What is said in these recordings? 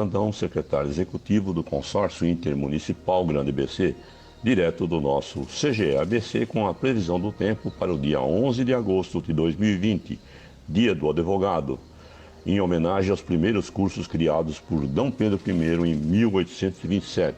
Brandão, secretário executivo do Consórcio Intermunicipal Grande ABC, direto do nosso CGE ABC, com a previsão do tempo para o dia 11 de agosto de 2020, Dia do Advogado, em homenagem aos primeiros cursos criados por D. Pedro I em 1827.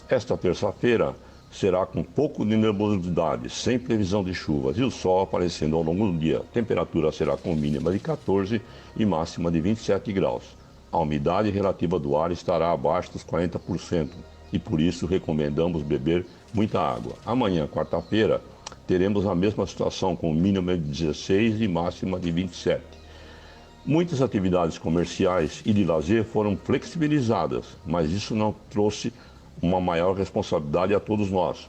Esta terça-feira será com pouco de nebulosidade, sem previsão de chuvas e o sol aparecendo ao longo do dia. A temperatura será com mínima de 14 e máxima de 27 graus. A umidade relativa do ar estará abaixo dos 40% e por isso recomendamos beber muita água. Amanhã, quarta-feira, teremos a mesma situação com mínima de 16 e máxima de 27. Muitas atividades comerciais e de lazer foram flexibilizadas, mas isso não trouxe uma maior responsabilidade a todos nós.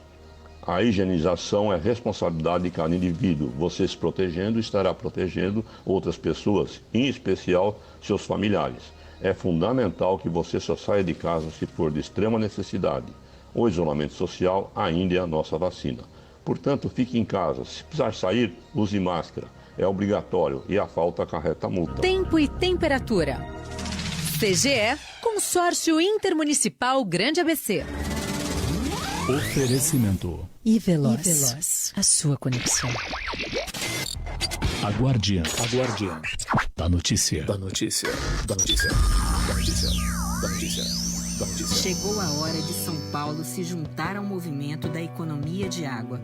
A higienização é responsabilidade de cada indivíduo. Você se protegendo estará protegendo outras pessoas, em especial seus familiares. É fundamental que você só saia de casa se for de extrema necessidade. O isolamento social ainda é a nossa vacina. Portanto, fique em casa. Se precisar sair, use máscara. É obrigatório e a falta acarreta multa. Tempo e temperatura. CGE, Consórcio Intermunicipal Grande ABC. Oferecimento. E Veloz. A sua conexão. A Guardiã. Da notícia. Chegou a hora de São Paulo se juntar ao movimento da economia de água.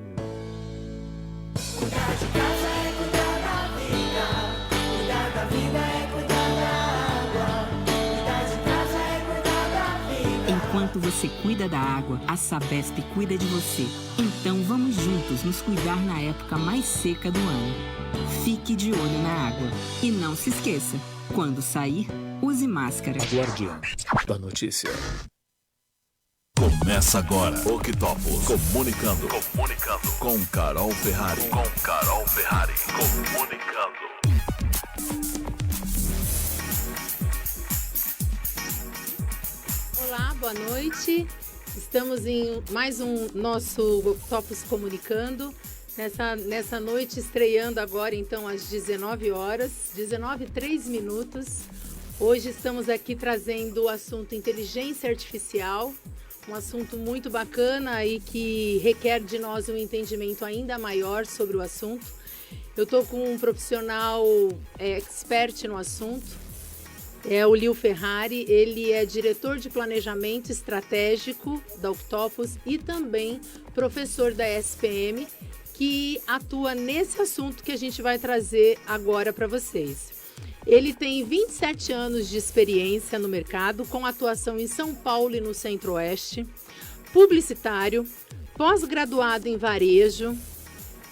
Cuidar de casa é cuidar da vida. Cuidar da vida é cuidar da água. Cuidar de casa é cuidar da vida. Enquanto você cuida da água, a Sabesp cuida de você. Então vamos juntos nos cuidar na época mais seca do ano. Fique de olho na água. E não se esqueça, quando sair, use máscara. Guardiã da notícia. Começa agora, Octopus comunicando com Carol Ferrari. Comunicando. Olá, boa noite. Estamos em mais um nosso Octopus Comunicando. Nessa noite, estreando agora, então, às 19 horas, 19h03. Hoje estamos aqui trazendo o assunto inteligência artificial, um assunto muito bacana e que requer de nós um entendimento ainda maior sobre o assunto. Eu estou com um profissional expert no assunto, é o Lio Ferrari. Ele é diretor de planejamento estratégico da Octopus e também professor da SPM, que atua nesse assunto que a gente vai trazer agora para vocês. Ele tem 27 anos de experiência no mercado, com atuação em São Paulo e no Centro-Oeste, publicitário, pós-graduado em varejo,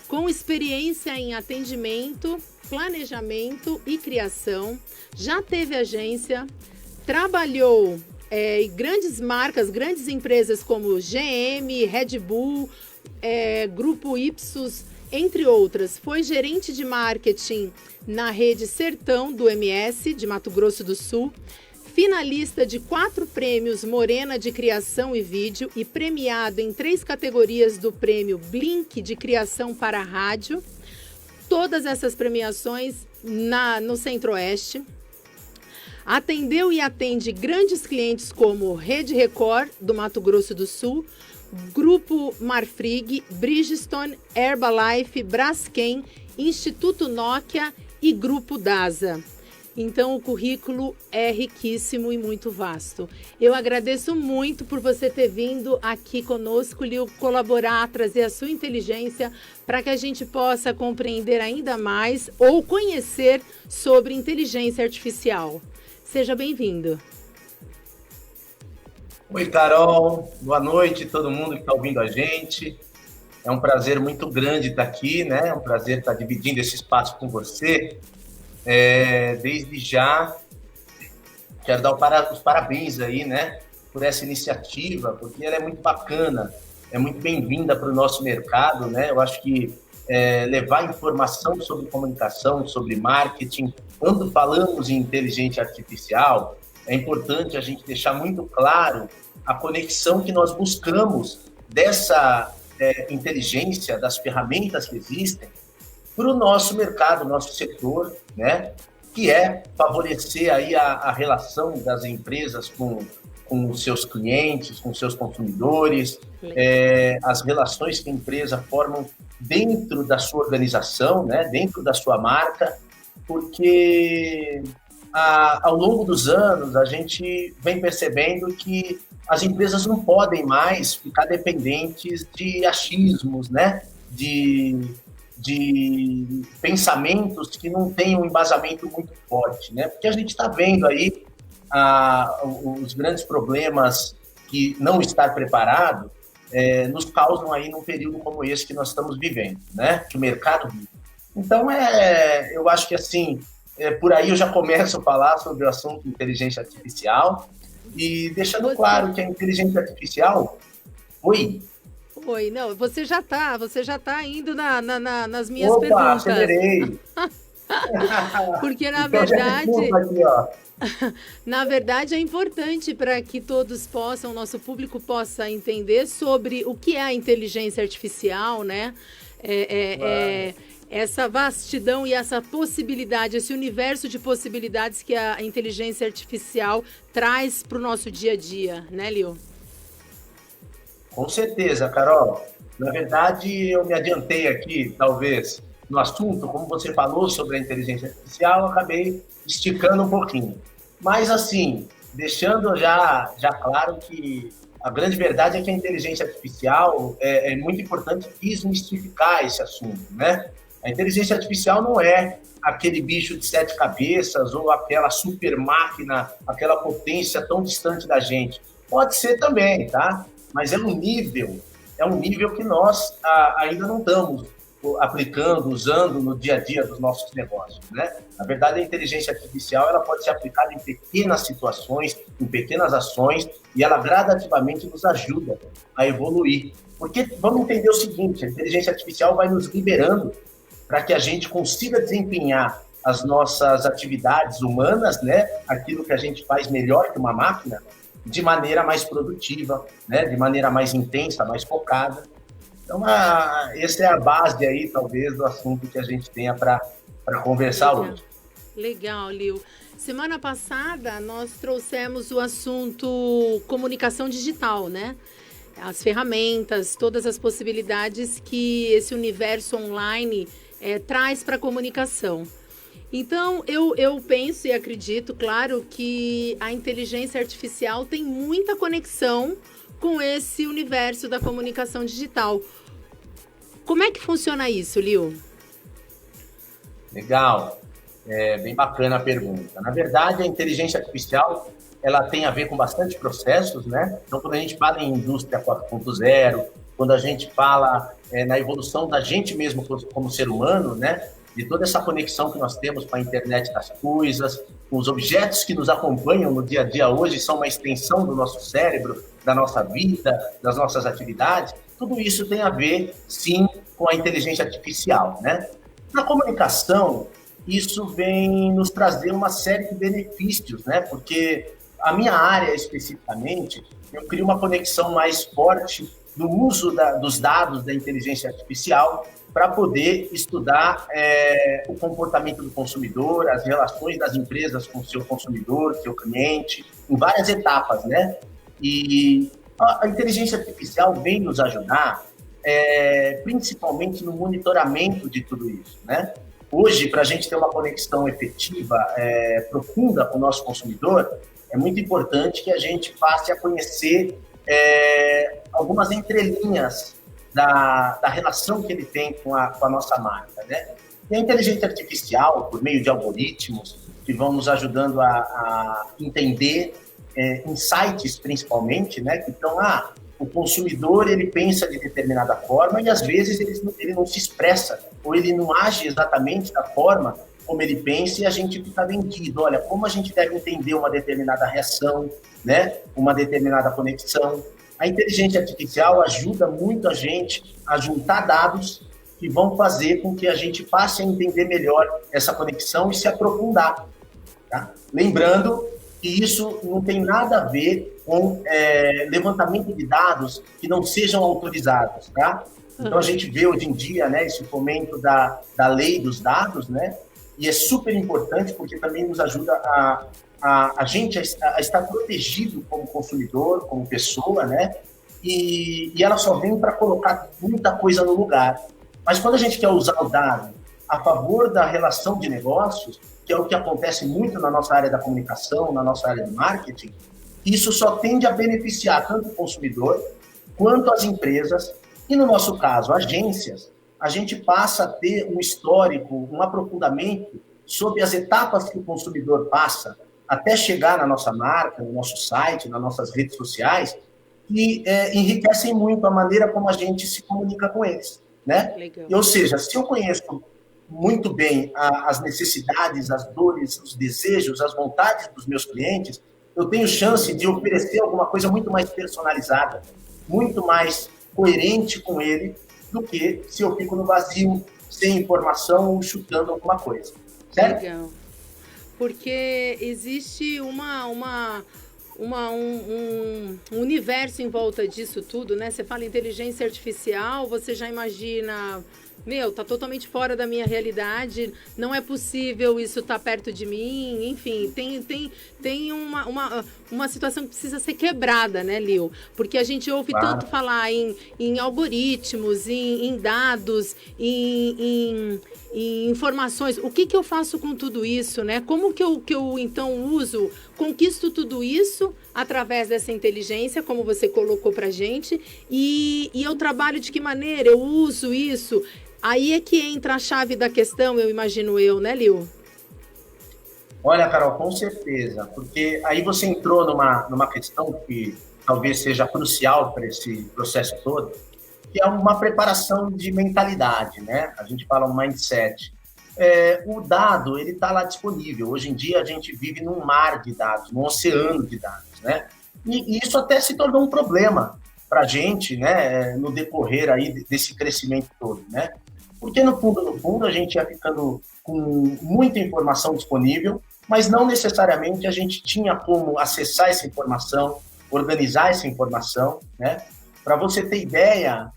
com experiência em atendimento, planejamento e criação, já teve agência, trabalhou em grandes marcas, grandes empresas como GM, Red Bull, Grupo Ipsos, entre outras. Foi gerente de marketing na rede Sertão do MS, de Mato Grosso do Sul, finalista de 4 prêmios Morena de Criação e Vídeo e premiado em 3 categorias do prêmio Blink de Criação para Rádio. Todas essas premiações no Centro-Oeste. Atendeu e atende grandes clientes como Rede Record, do Mato Grosso do Sul, Grupo Marfrig, Bridgestone, Herbalife, Braskem, Instituto Nokia e Grupo DASA. Então, o currículo é riquíssimo e muito vasto. Eu agradeço muito por você ter vindo aqui conosco, Lio, colaborar, trazer a sua inteligência para que a gente possa compreender ainda mais ou conhecer sobre inteligência artificial. Seja bem-vindo. Oi, Carol. Boa noite a todo mundo que está ouvindo a gente. É um prazer muito grande estar aqui, né? É um prazer estar dividindo esse espaço com você. Desde já, quero dar os parabéns aí, né? Por essa iniciativa, porque ela é muito bacana, é muito bem-vinda para o nosso mercado, né? Eu acho que levar informação sobre comunicação, sobre marketing, quando falamos em inteligência artificial, é importante a gente deixar muito claro a conexão que nós buscamos dessa inteligência, das ferramentas que existem, para o nosso mercado, nosso setor, né? que é favorecer aí a relação das empresas com os seus clientes, com os seus consumidores, as relações que a empresa forma dentro da sua organização, né, dentro da sua marca, porque ao longo dos anos a gente vem percebendo que as empresas não podem mais ficar dependentes de achismos, né, de pensamentos que não têm um embasamento muito forte, né? Porque a gente está vendo aí os grandes problemas que não estar preparado nos causam aí num período como esse que nós estamos vivendo, né? Que o mercado vive. Então, eu acho que assim, por aí eu já começo a falar sobre o assunto inteligência artificial e deixando claro que a inteligência artificial Oi, não, você já tá indo nas minhas Opa, perguntas. Acelerei. Porque, na Então, verdade, aqui, ó. na verdade, é importante para que todos possam, nosso público possa entender sobre o que é a inteligência artificial, né? Essa vastidão e essa possibilidade, esse universo de possibilidades que a inteligência artificial traz para o nosso dia a dia, né, Lio? Com certeza, Carol. Na verdade, eu me adiantei aqui, talvez, no assunto, como você falou sobre a inteligência artificial, eu acabei esticando um pouquinho. Mas, assim, deixando já claro que a grande verdade é que a inteligência artificial é muito importante desmistificar esse assunto, né? A inteligência artificial não é aquele bicho de 7 cabeças ou aquela super máquina, aquela potência tão distante da gente. Pode ser também, tá? Mas é um nível que nós ainda não estamos aplicando, usando no dia a dia dos nossos negócios, né? Na verdade, a inteligência artificial ela pode ser aplicada em pequenas situações, em pequenas ações, e ela gradativamente nos ajuda a evoluir. Porque vamos entender o seguinte, a inteligência artificial vai nos liberando para que a gente consiga desempenhar as nossas atividades humanas, né? Aquilo que a gente faz melhor que uma máquina, de maneira mais produtiva, né? De maneira mais intensa, mais focada. Então, essa é a base aí, talvez, do assunto que a gente tenha para conversar hoje. Legal, Lio. Semana passada, nós trouxemos o assunto comunicação digital, né? As ferramentas, todas as possibilidades que esse universo online traz para a comunicação. Então, eu penso e acredito, claro, que a inteligência artificial tem muita conexão com esse universo da comunicação digital. Como é que funciona isso, Lio? Legal. Bem bacana a pergunta. Na verdade, a inteligência artificial ela tem a ver com bastante processos, né? Então, quando a gente fala em indústria 4.0, quando a gente fala na evolução da gente mesmo como ser humano, né? De toda essa conexão que nós temos com a internet das coisas, com os objetos que nos acompanham no dia a dia hoje, são uma extensão do nosso cérebro, da nossa vida, das nossas atividades, tudo isso tem a ver, sim, com a inteligência artificial, né? Na comunicação, isso vem nos trazer uma série de benefícios, né? Porque a minha área, especificamente, eu crio uma conexão mais forte no uso dos dados da inteligência artificial para poder estudar o comportamento do consumidor, as relações das empresas com o seu consumidor, seu cliente, em várias etapas, né? E a inteligência artificial vem nos ajudar, principalmente no monitoramento de tudo isso, né? Hoje, para a gente ter uma conexão efetiva, profunda com o nosso consumidor, é muito importante que a gente passe a conhecer algumas entrelinhas da relação que ele tem com a nossa marca, né? E a inteligência artificial, por meio de algoritmos, que vão nos ajudando a entender insights, principalmente, né? Que então, o consumidor, ele pensa de determinada forma e, às vezes, ele não se expressa ou ele não age exatamente da forma como ele pensa e a gente fica vendido. Olha, como a gente deve entender uma determinada reação, né? Uma determinada conexão. A inteligência artificial ajuda muito a gente a juntar dados que vão fazer com que a gente passe a entender melhor essa conexão e se aprofundar. Tá? Lembrando que isso não tem nada a ver com levantamento de dados que não sejam autorizados. Tá? Então, a gente vê hoje em dia, né, esse fomento da lei dos dados, né? e é super importante porque também nos ajuda a gente a estar protegido como consumidor, como pessoa, né? E ela só vem para colocar muita coisa no lugar. Mas quando a gente quer usar o dado a favor da relação de negócios, que é o que acontece muito na nossa área da comunicação, na nossa área de marketing, isso só tende a beneficiar tanto o consumidor quanto as empresas e, no nosso caso, agências. A gente passa a ter um histórico, um aprofundamento sobre as etapas que o consumidor passa até chegar na nossa marca, no nosso site, nas nossas redes sociais, que enriquecem muito a maneira como a gente se comunica com eles, né? Ou seja, se eu conheço muito bem as necessidades, as dores, os desejos, as vontades dos meus clientes, eu tenho chance de oferecer alguma coisa muito mais personalizada, muito mais coerente com ele, do que se eu fico no vazio, sem informação ou chutando alguma coisa. Certo? Legal. Porque existe um universo em volta disso tudo, né? Você fala inteligência artificial, você já imagina, tá totalmente fora da minha realidade, não é possível isso estar perto de mim, enfim, tem uma situação que precisa ser quebrada, né, Lio? Porque a gente ouve tanto falar em algoritmos, em dados, em informações. O que eu faço com tudo isso, né? Como que eu então uso, conquisto tudo isso através dessa inteligência, como você colocou pra gente, e eu trabalho de que maneira? Eu uso isso? Aí é que entra a chave da questão, eu imagino né, Lio? Olha, Carol, com certeza, porque aí você entrou numa questão que talvez seja crucial para esse processo todo, que é uma preparação de mentalidade, né? A gente fala um mindset. O dado, ele está lá disponível. Hoje em dia, a gente vive num mar de dados, num oceano de dados, né? E isso até se tornou um problema para a gente, né? No decorrer aí desse crescimento todo, né? Porque, no fundo, a gente ia ficando com muita informação disponível, mas não necessariamente a gente tinha como acessar essa informação, organizar essa informação, né? Para você ter ideia,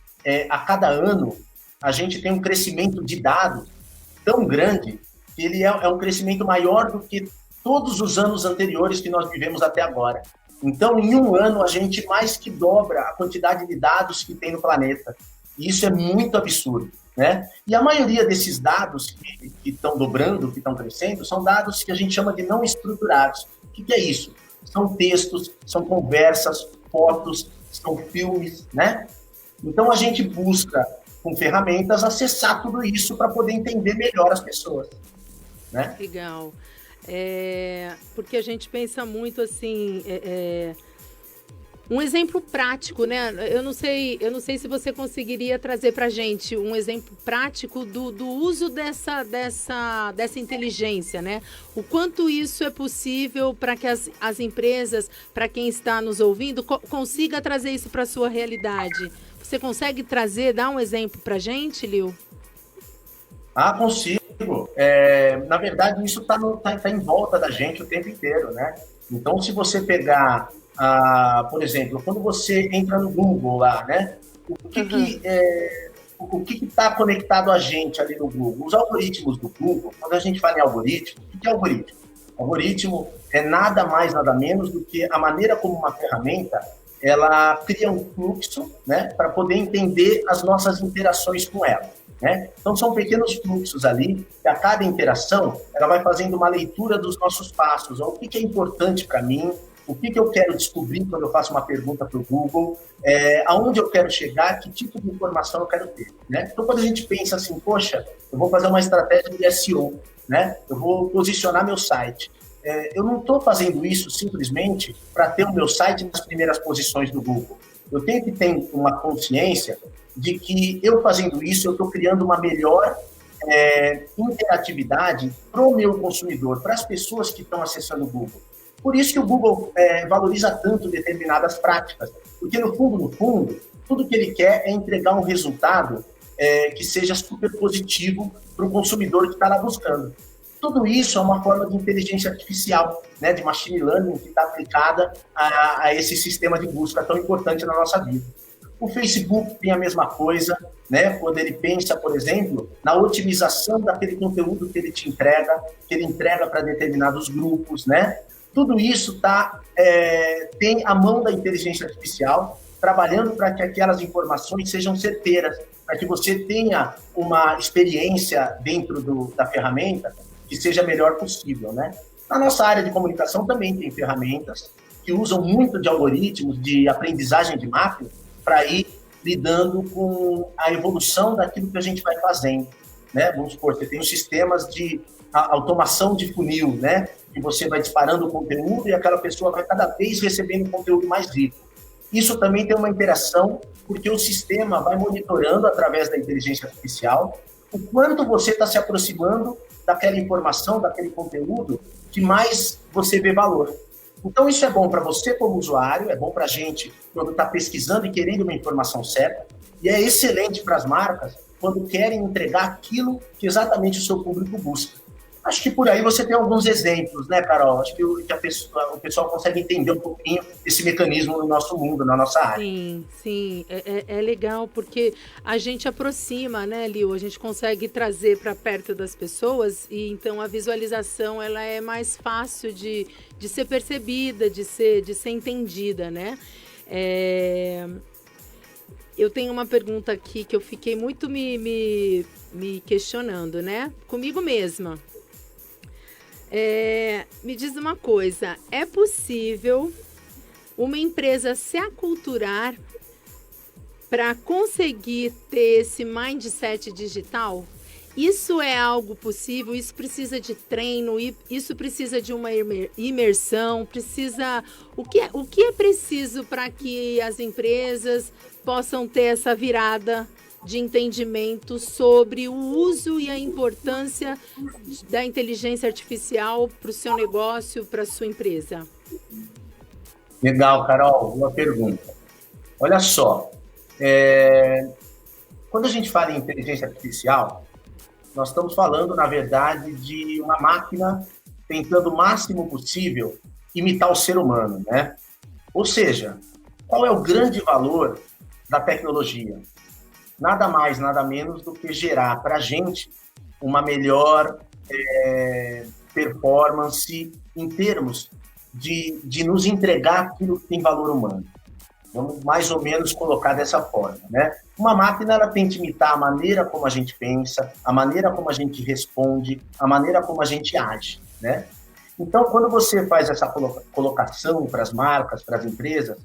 a cada ano, a gente tem um crescimento de dados tão grande que ele é um crescimento maior do que todos os anos anteriores que nós vivemos até agora. Então, em um ano, a gente mais que dobra a quantidade de dados que tem no planeta. E isso é muito absurdo, né? E a maioria desses dados que estão dobrando, que estão crescendo, são dados que a gente chama de não estruturados. O que é isso? São textos, são conversas, fotos, são filmes, né? Então, a gente busca, com ferramentas, acessar tudo isso para poder entender melhor as pessoas, né? Legal. Porque a gente pensa muito assim... Um exemplo prático, né? Eu não sei se você conseguiria trazer para a gente um exemplo prático do uso dessa inteligência, né? O quanto isso é possível para que as empresas, para quem está nos ouvindo, consiga trazer isso para a sua realidade. Você consegue dar um exemplo para a gente, Lio? Consigo. Na verdade, isso tá em volta da gente o tempo inteiro, né? Então, se você pegar... por exemplo, quando você entra no Google lá, né? O que está conectado a gente ali no Google? Os algoritmos do Google, quando a gente fala em algoritmo, o que é algoritmo? Algoritmo é nada mais, nada menos do que a maneira como uma ferramenta ela cria um fluxo, né, para poder entender as nossas interações com ela, né? Então, são pequenos fluxos ali, que a cada interação, ela vai fazendo uma leitura dos nossos passos, o que é importante para mim, o que eu quero descobrir quando eu faço uma pergunta para o Google, aonde eu quero chegar, que tipo de informação eu quero ter, né? Então, quando a gente pensa assim, poxa, eu vou fazer uma estratégia de SEO, né? Eu vou posicionar meu site. Eu não estou fazendo isso simplesmente para ter o meu site nas primeiras posições do Google. Eu tenho que ter uma consciência de que eu fazendo isso, eu estou criando uma melhor interatividade para o meu consumidor, para as pessoas que estão acessando o Google. Por isso que o Google valoriza tanto determinadas práticas, porque no fundo, tudo que ele quer é entregar um resultado que seja super positivo para o consumidor que está lá buscando. Tudo isso é uma forma de inteligência artificial, né, de machine learning que está aplicada a esse sistema de busca tão importante na nossa vida. O Facebook tem a mesma coisa, né? Quando ele pensa, por exemplo, na otimização daquele conteúdo que ele te entrega, que ele entrega para determinados grupos, né? Tudo isso tem a mão da inteligência artificial trabalhando para que aquelas informações sejam certeiras, para que você tenha uma experiência dentro da ferramenta que seja a melhor possível, né? Na nossa área de comunicação também tem ferramentas que usam muito de algoritmos, de aprendizagem de máquina, para ir lidando com a evolução daquilo que a gente vai fazendo, né? Vamos supor, você tem os sistemas de automação de funil, né? Que você vai disparando o conteúdo e aquela pessoa vai cada vez recebendo conteúdo mais rico. Isso também tem uma interação, porque o sistema vai monitorando, através da inteligência artificial, o quanto você está se aproximando daquela informação, daquele conteúdo que mais você vê valor. Então, isso é bom para você como usuário, é bom para a gente quando está pesquisando e querendo uma informação certa, e é excelente para as marcas quando querem entregar aquilo que exatamente o seu público busca. Acho que por aí você tem alguns exemplos, né, Carol? Acho que o pessoal consegue entender um pouquinho esse mecanismo no nosso mundo, na nossa área. Sim. É legal porque a gente aproxima, né, Lio? A gente consegue trazer para perto das pessoas e então a visualização ela é mais fácil de ser percebida, de ser entendida, né? Eu tenho uma pergunta aqui que eu fiquei muito me questionando, né? Comigo mesma. Me diz uma coisa, é possível uma empresa se aculturar para conseguir ter esse mindset digital? Isso é algo possível? Isso precisa de treino? Isso precisa de uma imersão? O que é preciso para que as empresas possam ter essa virada de entendimento sobre o uso e a importância da inteligência artificial para o seu negócio, para a sua empresa? Legal, Carol, boa pergunta. Olha só, quando a gente fala em inteligência artificial, nós estamos falando, na verdade, de uma máquina tentando o máximo possível imitar o ser humano, né? Ou seja, qual é o grande valor da tecnologia? Nada mais, nada menos do que gerar para a gente uma melhor performance em termos de nos entregar aquilo que tem valor humano. Vamos mais ou menos colocar dessa forma, né? Uma máquina, ela tenta imitar a maneira como a gente pensa, a maneira como a gente responde, a maneira como a gente age, né? Então, quando você faz essa colocação para as marcas, para as empresas,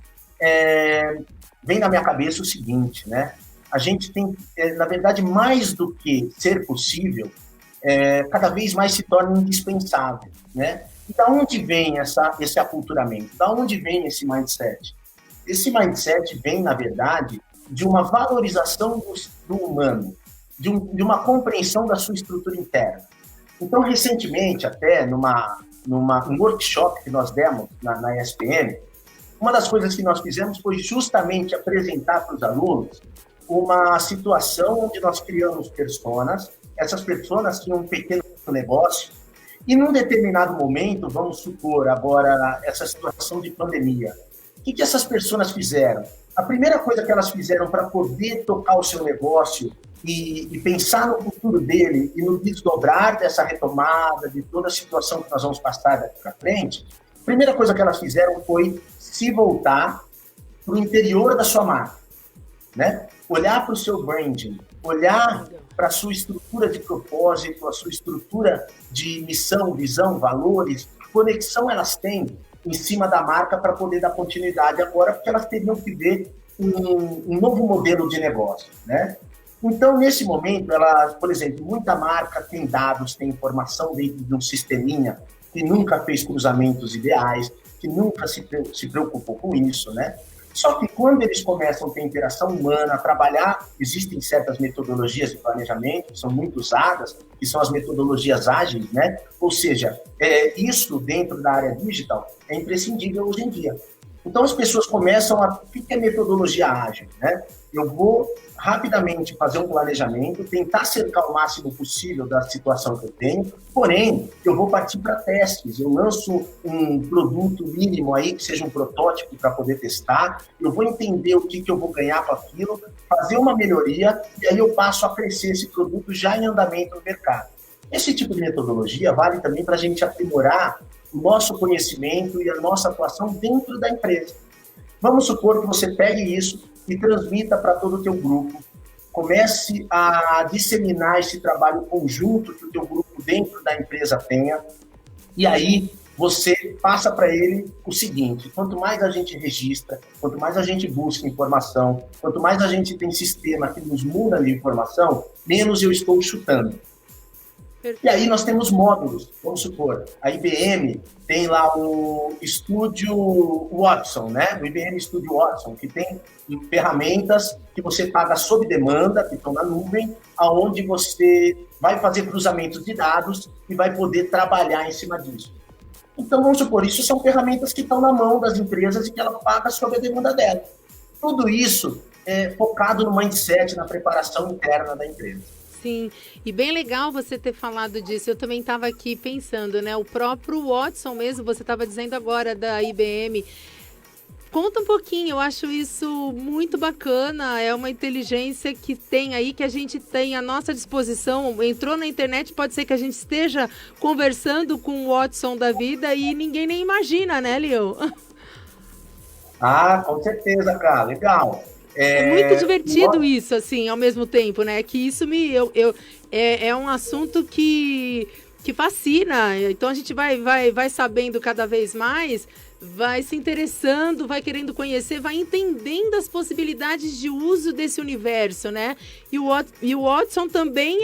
vem na minha cabeça o seguinte, né? A gente tem, na verdade, mais do que ser possível, cada vez mais se torna indispensável, né? E da onde vem esse aculturamento? Da onde vem esse mindset? Esse mindset vem, na verdade, de uma valorização do humano, de uma compreensão da sua estrutura interna. Então, recentemente, até num workshop que nós demos na ESPM, uma das coisas que nós fizemos foi justamente apresentar para os alunos uma situação onde nós criamos personas, essas personas tinham um pequeno negócio, e num determinado momento, vamos supor agora essa situação de pandemia, o que essas pessoas fizeram? A primeira coisa que elas fizeram para poder tocar o seu negócio e pensar no futuro dele e no desdobrar dessa retomada, de toda a situação que nós vamos passar daqui para frente, a primeira coisa que elas fizeram foi se voltar para o interior da sua marca, né? Olhar para o seu branding, olhar para a sua estrutura de propósito, a sua estrutura de missão, visão, valores, que conexão elas têm em cima da marca para poder dar continuidade agora, porque elas teriam que ver um novo modelo de negócio, né? Então, nesse momento, por exemplo, muita marca tem dados, tem informação dentro de um sisteminha que nunca fez cruzamentos ideais, que nunca se preocupou com isso, né? Só que quando eles começam a ter interação humana, a trabalhar, existem certas metodologias de planejamento que são muito usadas, que são as metodologias ágeis, né? Ou seja, isso dentro da área digital é imprescindível hoje em dia. Então as pessoas começam a... O que é metodologia ágil, né? Eu vou rapidamente fazer um planejamento, tentar cercar o máximo possível da situação que eu tenho, porém, eu vou partir para testes, eu lanço um produto mínimo aí, que seja um protótipo para poder testar, eu vou entender o que eu vou ganhar com aquilo, fazer uma melhoria, e aí eu passo a crescer esse produto já em andamento no mercado. Esse tipo de metodologia vale também para a gente aprimorar o nosso conhecimento e a nossa atuação dentro da empresa. Vamos supor que você pegue isso e transmita para todo o teu grupo, comece a disseminar esse trabalho conjunto que o teu grupo dentro da empresa tenha, e aí você passa para ele o seguinte: quanto mais a gente registra, quanto mais a gente busca informação, quanto mais a gente tem sistema que nos muda de informação, menos eu estou chutando. E aí nós temos módulos, vamos supor, a IBM tem lá o Estúdio Watson, né? O IBM Studio Watson, que tem ferramentas que você paga sob demanda, que estão na nuvem, aonde você vai fazer cruzamentos de dados e vai poder trabalhar em cima disso. Então, vamos supor, isso são ferramentas que estão na mão das empresas e que ela paga sob a demanda dela. Tudo isso é focado no mindset, na preparação interna da empresa. Sim, e bem legal você ter falado disso. Eu também estava aqui pensando, né? O próprio Watson mesmo, você estava dizendo agora da IBM. Conta um pouquinho, eu acho isso muito bacana. É uma inteligência que tem aí, que a gente tem à nossa disposição. Entrou na internet, pode ser que a gente esteja conversando com o Watson da vida e ninguém nem imagina, né, Leo? Ah, com certeza, cara, legal. É muito divertido isso, assim, ao mesmo tempo, né? Que isso é um assunto que fascina. Então a gente vai sabendo cada vez mais, vai se interessando, vai querendo conhecer, vai entendendo as possibilidades de uso desse universo, né? E o Watson também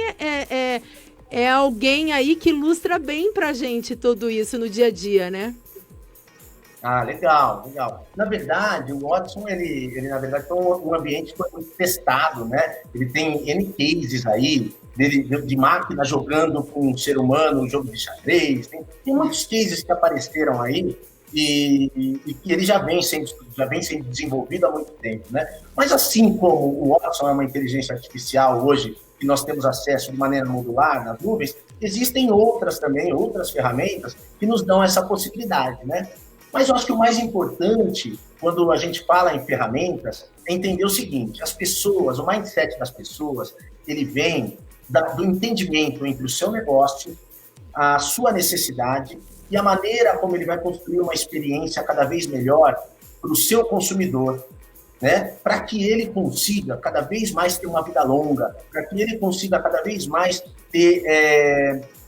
é alguém aí que ilustra bem pra gente tudo isso no dia a dia, né? Ah, legal, legal. Na verdade, o Watson, ele na verdade, é um ambiente que foi muito testado, né? Ele tem N cases aí, de máquina jogando com um ser humano, um jogo de xadrez. Tem muitos cases que apareceram aí e que ele já vem sendo desenvolvido há muito tempo, né? Mas assim como o Watson é uma inteligência artificial hoje, que nós temos acesso de maneira modular nas nuvens, existem outras ferramentas que nos dão essa possibilidade, né? Mas eu acho que o mais importante, quando a gente fala em ferramentas, é entender o seguinte: as pessoas, o mindset das pessoas, ele vem do entendimento entre o seu negócio, a sua necessidade e a maneira como ele vai construir uma experiência cada vez melhor para o seu consumidor, né? Para que ele consiga cada vez mais ter uma vida longa, para que ele consiga cada vez mais ter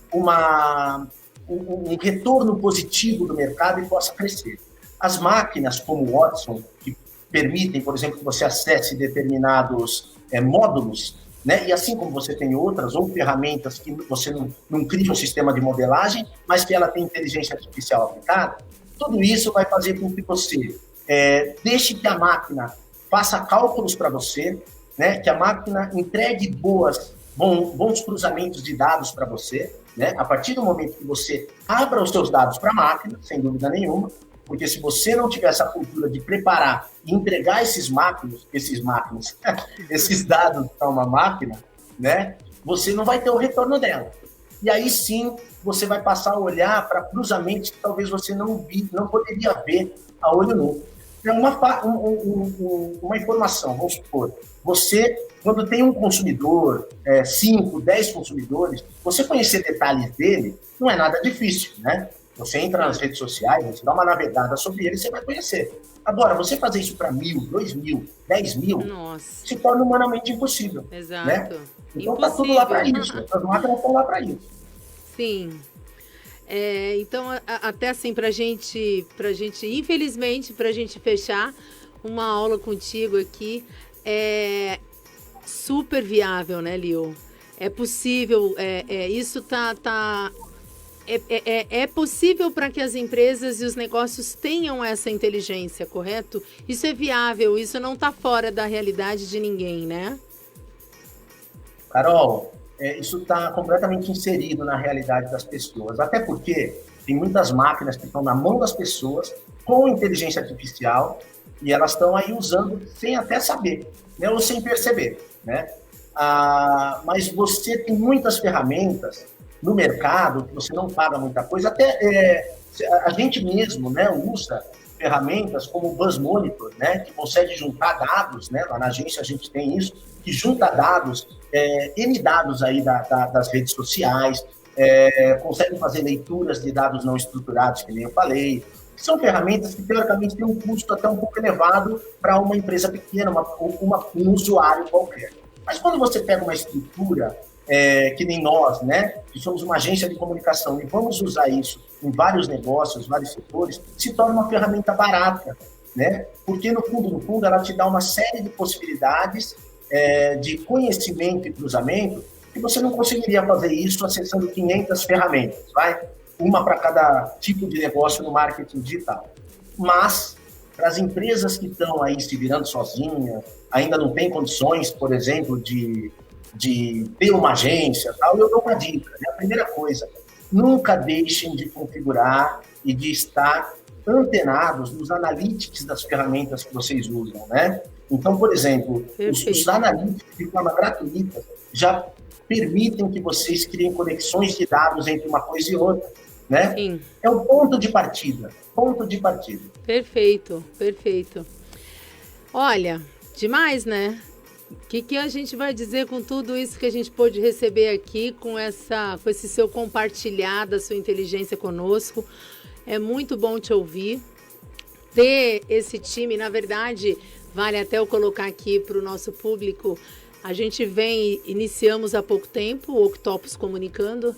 um retorno positivo do mercado e possa crescer. As máquinas como o Watson, que permitem, por exemplo, que você acesse determinados módulos, né? E assim como você tem outras, ou ferramentas que você não cria um sistema de modelagem, mas que ela tem inteligência artificial aplicada, tudo isso vai fazer com que você deixe que a máquina faça cálculos para você, né? Que a máquina entregue bons cruzamentos de dados para você, né? A partir do momento que você abra os seus dados para a máquina, sem dúvida nenhuma, porque se você não tiver essa cultura de preparar e entregar esses dados para uma máquina, né? Você não vai ter o retorno dela. E aí sim, você vai passar a olhar para cruzamentos que talvez você não poderia ver a olho nu. É uma informação, vamos supor, você, quando tem um consumidor, 5, 10 consumidores, você conhecer detalhes dele não é nada difícil, né? Você entra nas redes sociais, você dá uma navegada sobre ele, você vai conhecer. Agora, você fazer isso para 1.000, 2.000, 10.000, se torna humanamente impossível. Exato. Né? Então está tudo lá para isso, as máquinas estão lá para isso. Sim. Então, até assim, pra gente, infelizmente, pra gente fechar uma aula contigo aqui, é super viável, né, Leo? É possível, isso é possível para que as empresas e os negócios tenham essa inteligência, correto? Isso é viável, isso não está fora da realidade de ninguém, né? Carol, isso está completamente inserido na realidade das pessoas, até porque tem muitas máquinas que estão na mão das pessoas com inteligência artificial e elas estão aí usando sem até saber, né? Ou sem perceber, né? Mas você tem muitas ferramentas no mercado que você não paga muita coisa, até a gente mesmo, né, usa ferramentas como o Buzz Monitor, né, que consegue juntar dados, né, lá na agência a gente tem isso, que junta dados, N dados aí das redes sociais, consegue fazer leituras de dados não estruturados, que nem eu falei. São ferramentas que, teoricamente, têm um custo até um pouco elevado para uma empresa pequena, um usuário qualquer. Mas quando você pega uma estrutura, que nem nós, né, que somos uma agência de comunicação, e vamos usar isso em vários negócios, vários setores, se torna uma ferramenta barata, né? Porque, no fundo, ela te dá uma série de possibilidades de conhecimento e cruzamento que você não conseguiria fazer isso acessando 500 ferramentas, vai? Uma para cada tipo de negócio no marketing digital. Mas, para as empresas que estão aí se virando sozinhas, ainda não têm condições, por exemplo, de ter uma agência, tal, eu dou uma dica, né? A primeira coisa, nunca deixem de configurar e de estar antenados nos analytics das ferramentas que vocês usam, né? Então, por exemplo, os analytics de forma gratuita já permitem que vocês criem conexões de dados entre uma coisa e outra, né? Sim. É um ponto de partida. Perfeito. Olha, demais, né? O que a gente vai dizer com tudo isso que a gente pôde receber aqui, com esse seu compartilhar da sua inteligência conosco? É muito bom te ouvir. Ter esse time, na verdade, vale até eu colocar aqui para o nosso público, a gente iniciamos há pouco tempo o Octopus Comunicando,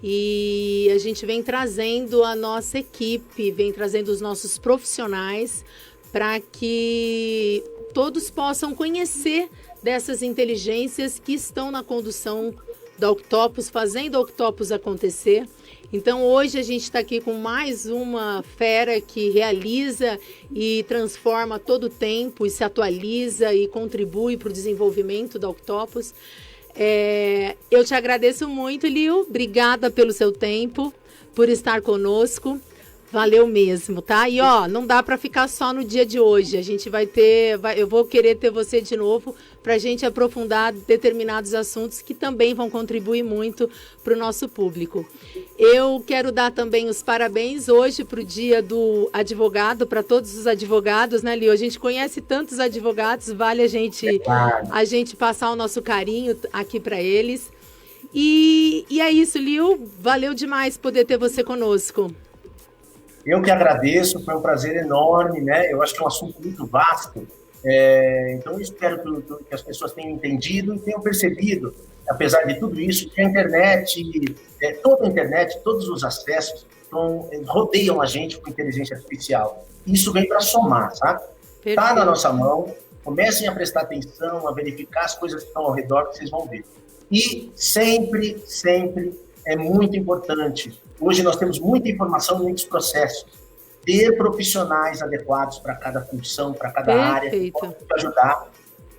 e a gente vem trazendo a nossa equipe, vem trazendo os nossos profissionais para que todos possam conhecer dessas inteligências que estão na condução da Octopus, fazendo a Octopus acontecer. Então, hoje a gente está aqui com mais uma fera que realiza e transforma todo o tempo e se atualiza e contribui para o desenvolvimento da Octopus. Eu te agradeço muito, Lio. Obrigada pelo seu tempo, por estar conosco. Valeu mesmo, tá? E não dá para ficar só no dia de hoje. A gente eu vou querer ter você de novo para a gente aprofundar determinados assuntos que também vão contribuir muito para o nosso público. Eu quero dar também os parabéns hoje para o dia do advogado, para todos os advogados, né, Lio? A gente conhece tantos advogados, vale a gente passar o nosso carinho aqui para eles. E é isso, Lio. Valeu demais poder ter você conosco. Eu que agradeço, foi um prazer enorme, né? Eu acho que é um assunto muito vasto, então eu espero que as pessoas tenham entendido e tenham percebido, apesar de tudo isso, que a internet, toda a internet, todos os acessos rodeiam a gente com inteligência artificial. Isso vem para somar, sabe? Está na nossa mão, comecem a prestar atenção, a verificar as coisas que estão ao redor, que vocês vão ver. E sempre é muito importante. Hoje nós temos muita informação, muitos processos. Ter profissionais adequados para cada função, para cada área, que podem te ajudar.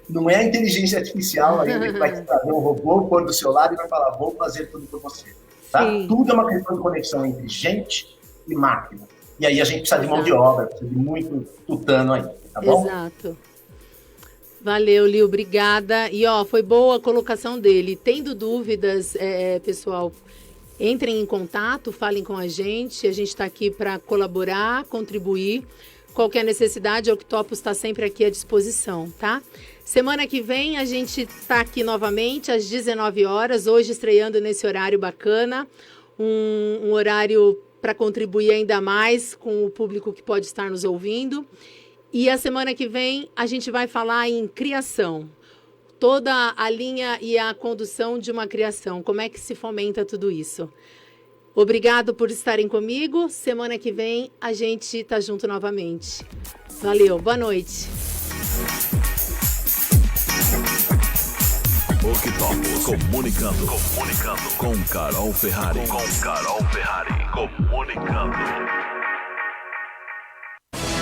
Não é a inteligência artificial ainda que vai te trazer um robô, pôr do seu lado e vai falar, vou fazer tudo por você. Tá? Tudo é uma questão de conexão entre gente e máquina. E aí a gente precisa de mão de obra, precisa de muito tutano aí, tá bom? Exato. Valeu, Lio, obrigada. E foi boa a colocação dele. Tendo dúvidas, pessoal, entrem em contato, falem com a gente está aqui para colaborar, contribuir. Qualquer necessidade, a Octopus está sempre aqui à disposição, tá? Semana que vem a gente está aqui novamente às 19 horas, hoje estreando nesse horário bacana, um horário para contribuir ainda mais com o público que pode estar nos ouvindo. E a semana que vem a gente vai falar em criação. Toda a linha e a condução de uma criação. Como é que se fomenta tudo isso? Obrigado por estarem comigo. Semana que vem a gente está junto novamente. Valeu, boa noite. Octopus comunicando com Carol Ferrari. Comunicando.